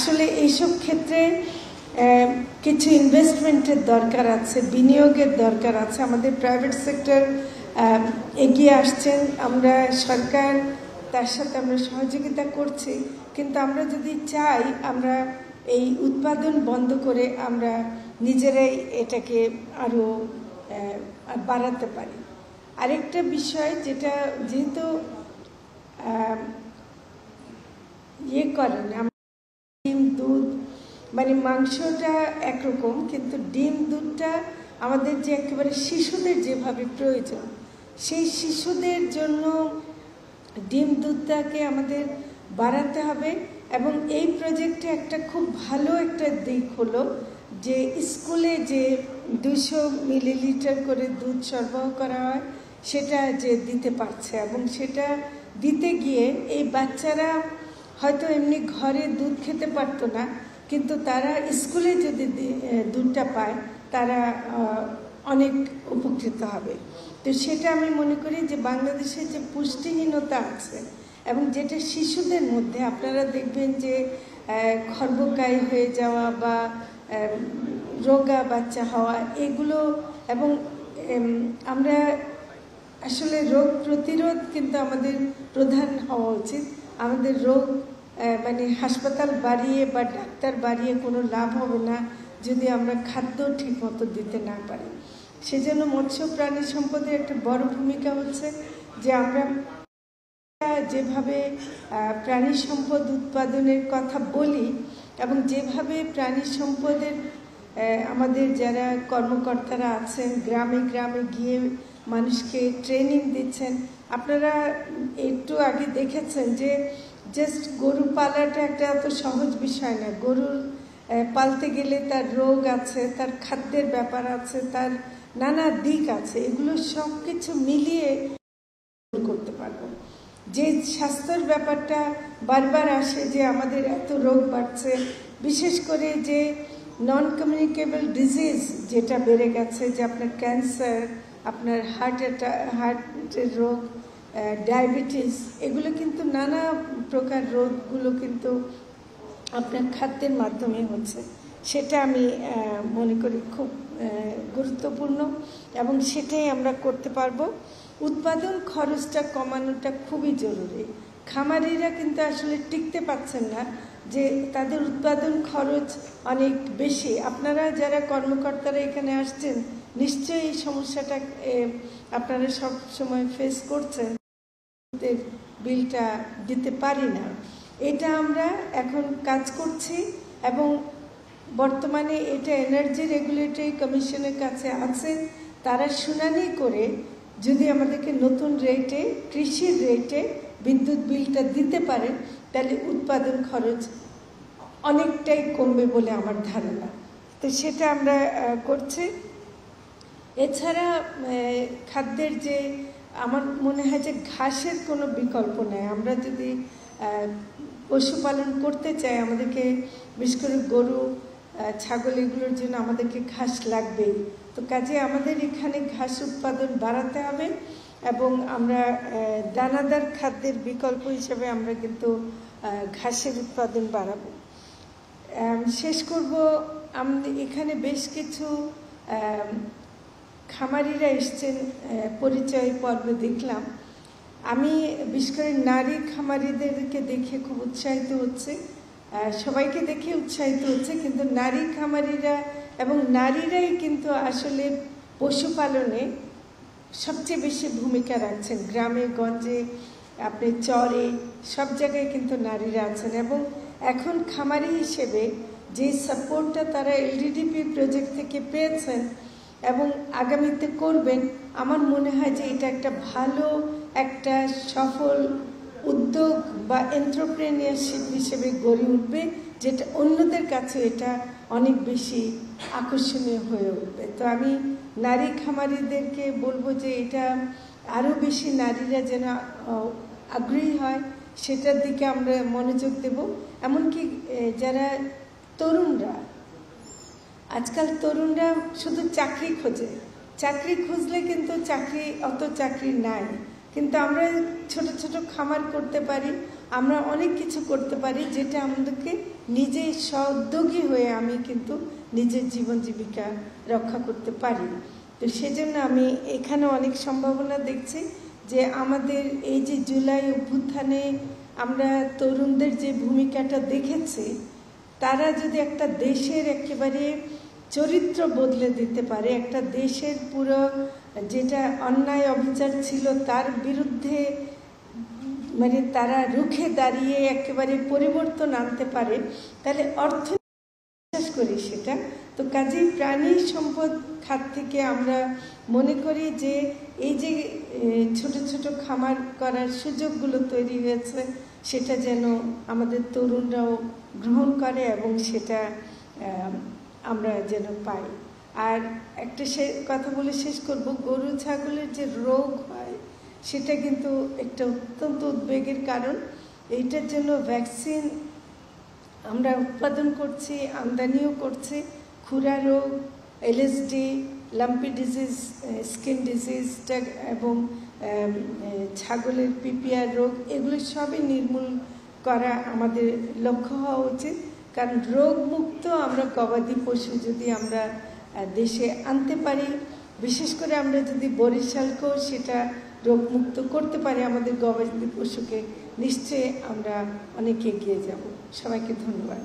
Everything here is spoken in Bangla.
আসলে এইসব ক্ষেত্রে কিছু ইনভেস্টমেন্টের দরকার আছে, বিনিয়োগের দরকার আছে। আমাদের প্রাইভেট সেক্টর এগিয়ে আসছেন, আমরা সরকার তার সাথে আমরা সহযোগিতা করছি, কিন্তু আমরা যদি চাই আমরা এই উৎপাদন বন্ধ করে আমরা নিজেরাই এটাকে আরো বাড়াতে পারি। আরেকটা বিষয় যেটা যেহেতু ইয়ে করেন, ডিম দুধ মানে মাংসটা একরকম, কিন্তু ডিম দুধটা আমাদের যে একেবারে শিশুদের যেভাবে প্রয়োজন, সেই শিশুদের জন্য ডিম দুধটাকে আমাদের বাড়াতে হবে। এবং এই প্রজেক্টে একটা খুব ভালো একটা দিক হলো যে স্কুলে যে 200 মিলিলিটার করে দুধ সরবরাহ করা হয় সেটা যে দিতে পারছে, এবং সেটা দিতে গিয়ে এই বাচ্চারা হয়তো এমনি ঘরে দুধ খেতে পারতো না, কিন্তু তারা স্কুলে যদি দুধটা পায় তারা অনেক উপকৃত হবে। তো সেটা আমি মনে করি যে বাংলাদেশে যে পুষ্টিহীনতা আছে এবং যেটা শিশুদের মধ্যে আপনারা দেখবেন যে খর্বকায় হয়ে যাওয়া বা রোগা বাচ্চা হওয়া এগুলো, এবং আমরা আসলে রোগ প্রতিরোধ কিন্তু আমাদের প্রধান হওয়া উচিত। আমাদের রোগ মানে হাসপাতাল বাড়িয়ে বা ডাক্তার বাড়িয়ে কোনো লাভ হবে না যদি আমরা খাদ্য ঠিক মতো দিতে না পারি। সেজন্য মৎস্য প্রাণী সম্পদের একটা বড় ভূমিকা হচ্ছে যে আমরা যেভাবে প্রাণী সম্পদ উৎপাদনের কথা বলি এবং যেভাবে প্রাণী সম্পদের আমাদের যারা কর্মকর্তারা আছেন গ্রামে গ্রামে গিয়ে মানুষকে ট্রেনিং দিচ্ছেন। আপনারা একটু আগে দেখেছেন যে জাস্ট গরু পালাটা একটা এত সহজ বিষয় না। গরুর পালতে গেলে তার রোগ আছে, তার খাদ্যের ব্যাপার আছে, তার নানা দিক আছে, এগুলো সব কিছু মিলিয়ে করতে পারবো। যে স্বাস্থ্যের ব্যাপারটা বারবার আসে যে আমাদের এত রোগ বাড়ছে, বিশেষ করে যে নন কমিউনিকেবল ডিজিজ যেটা বেড়ে গেছে, যে আপনার ক্যান্সার, আপনার হার্টের রোগ, ডায়াবেটিস, এগুলো কিন্তু নানা প্রকার রোগগুলো কিন্তু আপনার খাদ্যের মাধ্যমে হচ্ছে। সেটা আমি মনে করি খুব গুরুত্বপূর্ণ এবং সেটাই আমরা করতে পারবো। উৎপাদন খরচটা কমানোটা খুবই জরুরি। খামারিরা কিন্তু আসলে টিকতে পারছেন না, যে তাদের উৎপাদন খরচ অনেক বেশি। আপনারা যারা কর্মকর্তারা এখানে আসছেন নিশ্চয়ই এই সমস্যাটা আপনারা সব সময় ফেস করছেন, বিলটা দিতে পারি না। এটা আমরা এখন কাজ করছি এবং বর্তমানে এটা এনার্জি রেগুলেটরি কমিশনের কাছে আছে। তারা শুনানি করে যদি আমাদেরকে নতুন রেটে, কৃষির রেটে বিদ্যুৎ বিলটা দিতে পারে, তাহলে উৎপাদন খরচ অনেকটাই কমবে বলে আমার ধারণা। তো সেটা আমরা করছি। এছাড়া খাদ্যের যে আমার মনে হয় যে ঘাসের কোনো বিকল্প নেই। আমরা যদি পশুপালন করতে চাই আমাদেরকে বিশেষ করে গরু ছাগল এগুলোর জন্য আমাদেরকে ঘাস লাগবেই। তো কাজে আমাদের এখানে ঘাস উৎপাদন বাড়াতে হবে এবং আমরা দানাদার খাদ্যের বিকল্প হিসেবে আমরা কিন্তু ঘাসের উৎপাদন বাড়াবো। শেষ করব, এখানে বেশ কিছু খামারিরা এসছেন পরিচয় পর্বে দেখলাম। আমি বিশেষ করে নারী খামারিদেরকে দেখে খুব উৎসাহিত হচ্ছে, সবাইকে দেখে উৎসাহিত হচ্ছে, কিন্তু নারী খামারিরা এবং নারীরাই কিন্তু আসলে পশুপালনে সবচেয়ে বেশি ভূমিকা রাখছেন। গ্রামে গঞ্জে, আপনি চরে, সব জায়গায় কিন্তু নারীরা আছেন এবং এখন খামারি হিসেবে যে সাপোর্টটা তারা এলডিডিপি প্রজেক্ট থেকে পেয়েছেন এবং আগামীতে করবেন, আমার মনে হয় যে এটা একটা ভালো একটা সফল উদ্যোগ বা এন্টারপ্রেনিয়ারশিপ হিসেবে গড়ে উঠবে, যেটা অন্যদের কাছে এটা অনেক বেশি আকর্ষণীয় হয়ে উঠবে। তো আমি নারী খামারিদেরকে বলবো যে এটা আরও বেশি নারীরা যেন আগ্রহী হয়, সেটার দিকে আমরা মনোযোগ দেব। এমনকি যারা তরুণরা, আজকাল তরুণরা শুধু চাকরি খোঁজে, চাকরি খুঁজলে কিন্তু অত চাকরি নাই, কিন্তু আমরা ছোট ছোট খামার করতে পারি, আমরা অনেক কিছু করতে পারি, যেটা আমাদেরকে নিজে সদ্যোগী হয়ে আমি কিন্তু নিজের জীবন জীবিকা রক্ষা করতে পারি। তো সেজন্য আমি এখানে অনেক সম্ভাবনা দেখছি যে আমাদের এই যে জুলাই অভ্যুত্থানে আমরা তরুণদের যে ভূমিকাটা দেখেছি, তারা যদি একটা দেশের একেবারে চরিত্র বদলে দিতে পারে, একটা দেশের পুরো যেটা অন্যায় অবিচার ছিল তার বিরুদ্ধে মানে তারা রুখে দাঁড়িয়ে একেবারে পরিবর্তন আনতে পারে, তাহলে বিশ্বাস করি সেটা। তো কাজেই প্রাণী সম্পদ খাত থেকে আমরা মনে করি যে এই যে ছোট ছোট খামার করার সুযোগগুলো তৈরি হয়েছে, সেটা যেন আমাদের তরুণরাও গ্রহণ করে এবং সেটা আমরা যেন পাই। আর একটা কথা বলে শেষ করব, গরু ছাগলের যে রোগ হয় সেটা কিন্তু একটা অত্যন্ত উদ্বেগের কারণ। এইটার জন্য ভ্যাকসিন আমরা উৎপাদন করছি, আমদানিও করছি। খুরা রোগ, এলএসডি, লাম্পি ডিজিজ, স্কিন ডিজিজটা এবং ছাগলের পিপিআর রোগ, এগুলো সবই নির্মূল করা আমাদের লক্ষ্য হওয়া উচিত। কারণ রোগমুক্ত আমরা গবাদি পশু যদি আমরা দেশে আনতে পারি, বিশেষ করে আমরা যদি বরিশালকেও সেটা রোগমুক্ত করতে পারি আমাদের গবাদি পশুকে, নিশ্চয়ই আমরা অনেক এগিয়ে যাব। সবাইকে ধন্যবাদ।